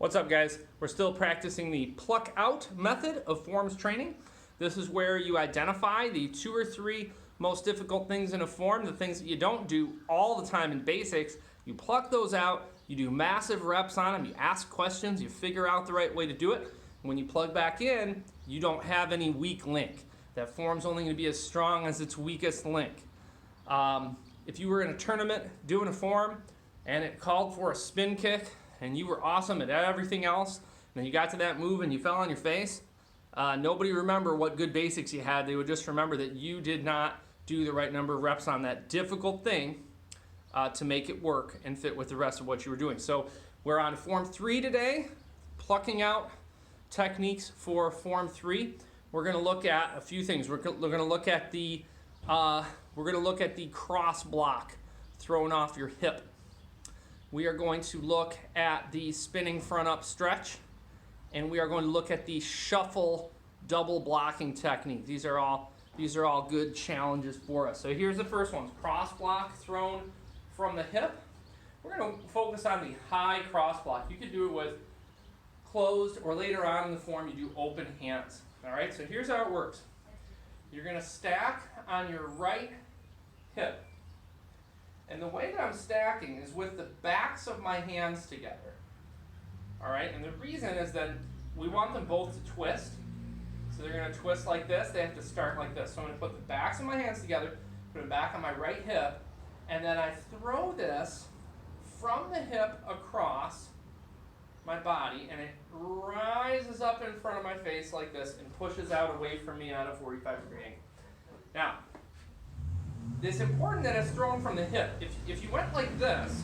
What's up, guys? We're still practicing the pluck out method of forms training. This is where you identify the 2 or 3 most difficult things in a form, the things that you don't do all the time in basics. You pluck those out, you do massive reps on them, you ask questions, you figure out the right way to do it. When you plug back in, you don't have any weak link. That form's only going to be as strong as its weakest link. If you were in a tournament doing a form and it called for a spin kick and you were awesome at everything else, and then you got to that move and you fell on your face, nobody remember what good basics you had. They would just remember that you did not do the right number of reps on that difficult thing to make it work and fit with the rest of what you were doing. So we're on Form 3 today, plucking out techniques for Form 3. We're going to look at a few things. We're going to look at the cross block thrown off your hip. We are going to look at the spinning front up stretch, and we are going to look at the shuffle double blocking technique. These are all good challenges for us. So here's the first one: cross block thrown from the hip. We're going to focus on the high cross block. You could do it with closed, or later on in the form you do open hands. All right, so here's how it works. You're going to stack on your right hip. And the way that I'm stacking is with the backs of my hands together. All right, and the reason is that we want them both to twist. So they're going to twist like this. They have to start like this. So I'm going to put the backs of my hands together, put them back on my right hip, and then I throw this from the hip across my body, and it rises up in front of my face like this and pushes out away from me on a 45-degree angle. Now, it's important that it's thrown from the hip. If you went like this,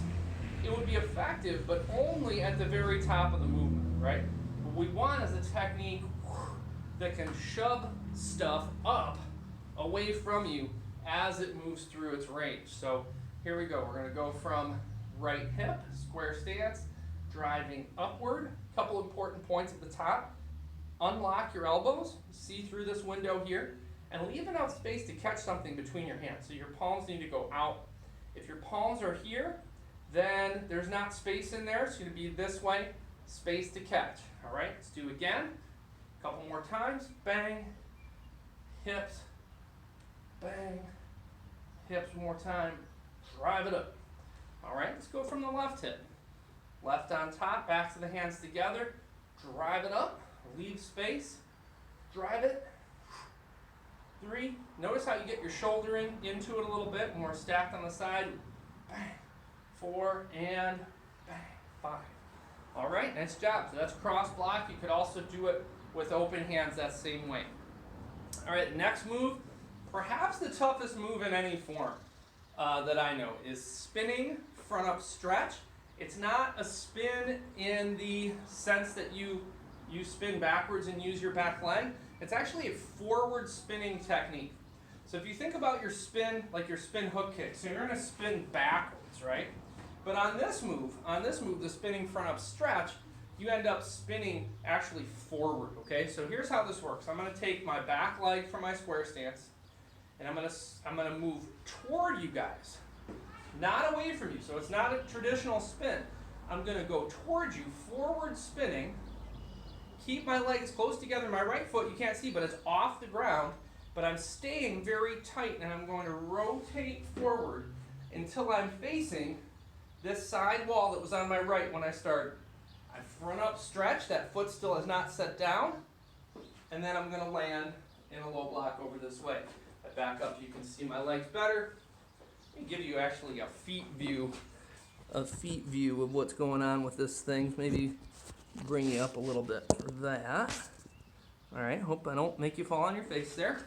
it would be effective, but only at the very top of the movement, right? What we want is a technique that can shove stuff up away from you as it moves through its range. So here we go. We're going to go from right hip, square stance, driving upward. A couple important points at the top. Unlock your elbows, see through this window here, and leave enough space to catch something between your hands. So your palms need to go out. If your palms are here, then there's not space in there. It's going to be this way, space to catch. All right, let's do it again. A couple more times. Bang, hips, bang, hips one more time. Drive it up. All right, let's go from the left hip. Left on top, backs of the hands together. Drive it up, leave space, drive it. 3. Notice how you get your shoulder into it a little bit when we're stacked on the side. Bang. 4 and bang. 5. All right, nice job. So that's cross block. You could also do it with open hands that same way. All right, next move, perhaps the toughest move in any form that I know, is spinning front up stretch. It's not a spin in the sense that you spin backwards and use your back leg. It's actually a forward spinning technique. So if you think about your spin, like your spin hook kick, so you're going to spin backwards, right? But on this move, the spinning front up stretch, you end up spinning actually forward, okay? So here's how this works. I'm going to take my back leg from my square stance, and I'm going to move toward you guys, not away from you. So it's not a traditional spin. I'm going to go toward you, forward spinning. Keep my legs close together. My right foot, you can't see, but it's off the ground. But I'm staying very tight, and I'm going to rotate forward until I'm facing this side wall that was on my right when I started. I front up stretch. That foot still is not set down. And then I'm going to land in a low block over this way. I back up, you can see my legs better. Let me give you actually a feet view of what's going on with this thing. Maybe bring you up a little bit for that. All right, hope I don't make you fall on your face there.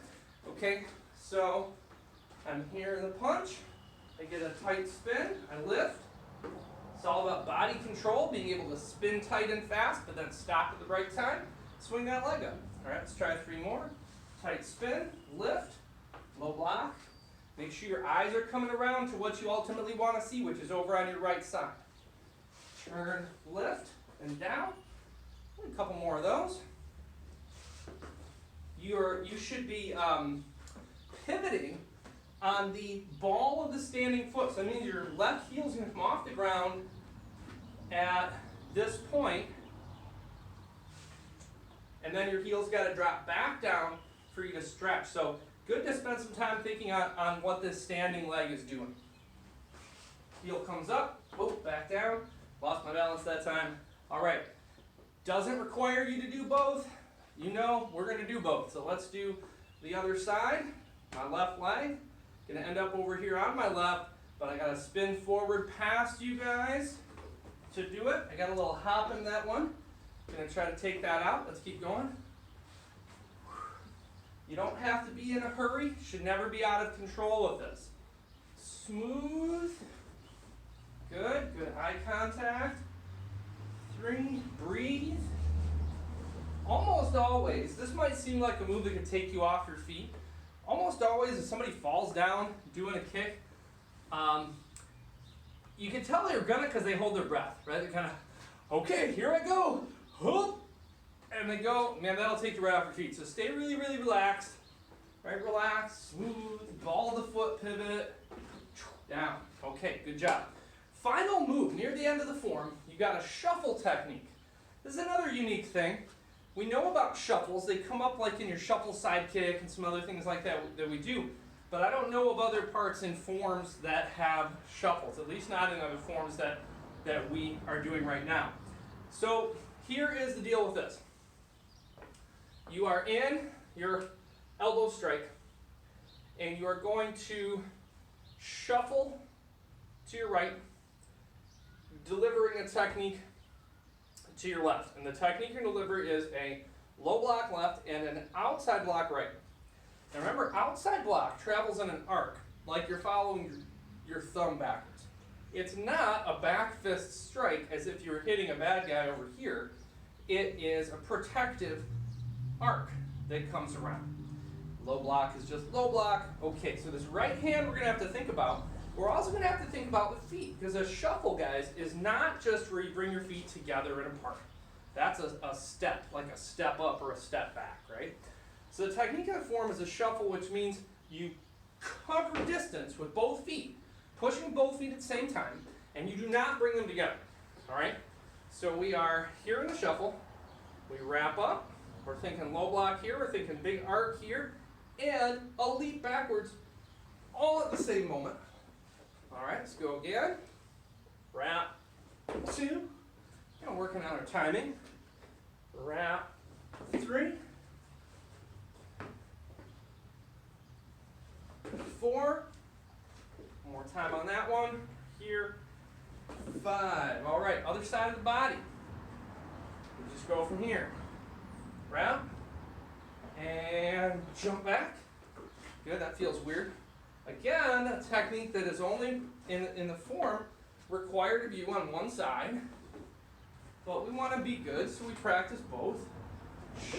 Okay, so I'm here in the punch. I get a tight spin, I lift. It's all about body control, being able to spin tight and fast, but then stop at the right time. Swing that leg up. All right, let's try 3 more. Tight spin, lift, low block. Make sure your eyes are coming around to what you ultimately want to see, which is over on your right side. Turn, lift, and down. A couple more of those. You should be pivoting on the ball of the standing foot. So that means your left heel is going to come off the ground at this point, and then your heel's got to drop back down for you to stretch. So good to spend some time thinking on what this standing leg is doing. Heel comes up, whoop, back down. Lost my balance that time. All right, doesn't require you to do both. You know we're going to do both. So let's do the other side. My left leg, going to end up over here on my left, but I got to spin forward past you guys to do it. I got a little hop in that one. Going to try to take that out. Let's keep going. You don't have to be in a hurry. Should never be out of control with this. Smooth. Good. Good eye contact. 3. Breathe. Almost always, this might seem like a move that can take you off your feet. Almost always, if somebody falls down doing a kick, you can tell they're gonna because they hold their breath, right? They kind of, okay, here I go, whoop, and they go. Man, that'll take you right off your feet. So stay really, really relaxed, right? Relax, smooth, ball the foot pivot, down. Okay, good job. Final move near the end of the form. You got a shuffle technique. This is another unique thing. We know about shuffles. They come up like in your shuffle sidekick and some other things like that we do. But I don't know of other parts in forms that have shuffles, at least not in other forms that we are doing right now. So here is the deal with this. You are in your elbow strike, and you are going to shuffle to your right, delivering a technique to your left. And the technique you're going to deliver is a low block left and an outside block right. Now remember, outside block travels in an arc, like you're following your thumb backwards. It's not a back fist strike as if you were hitting a bad guy over here. It is a protective arc that comes around. Low block is just low block. Okay, so this right hand we're going to have to think about. We're also going to have to think about the feet, because a shuffle, guys, is not just where you bring your feet together and apart. That's a step, like a step up or a step back, right? So the technique of the form is a shuffle, which means you cover distance with both feet, pushing both feet at the same time, and you do not bring them together, all right? So we are here in the shuffle. We wrap up. We're thinking low block here. We're thinking big arc here, and a leap backwards all at the same moment. All right, let's go again. Wrap, 2. Working on our timing. Wrap, 3. 4. One more time on that one. Here. 5. All right, other side of the body. We'll just go from here. Wrap. And jump back. Good, that feels weird. Again, a technique that is only in the form required of you on one side. But we want to be good, so we practice both.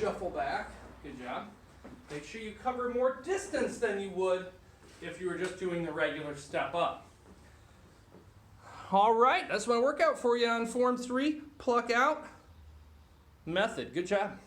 Shuffle back. Good job. Make sure you cover more distance than you would if you were just doing the regular step up. All right, that's my workout for you on Form 3. Pluck out method. Good job.